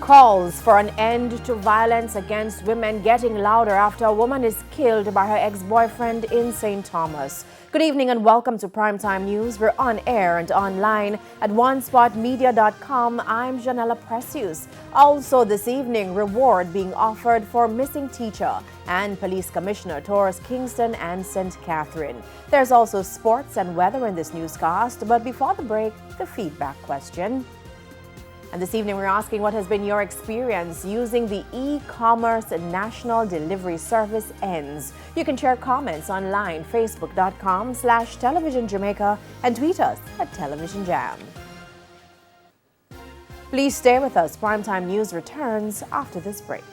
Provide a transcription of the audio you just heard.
Calls for an end to violence against women getting louder after a woman is killed by her ex-boyfriend in St. Thomas. Good evening and welcome to Primetime News. We're on air and online at onespotmedia.com. I'm Janella Precious. Also this evening, reward being offered for missing teacher and Police Commissioner tours Kingston and St. Catherine. There's also sports and weather in this newscast, but before the break, the feedback question. And this evening, we're asking what has been your experience using the e-commerce national delivery service ENDS. You can share comments online, facebook.com/Television Jamaica, and tweet us at Television Jam. Please stay with us. Primetime News returns after this break.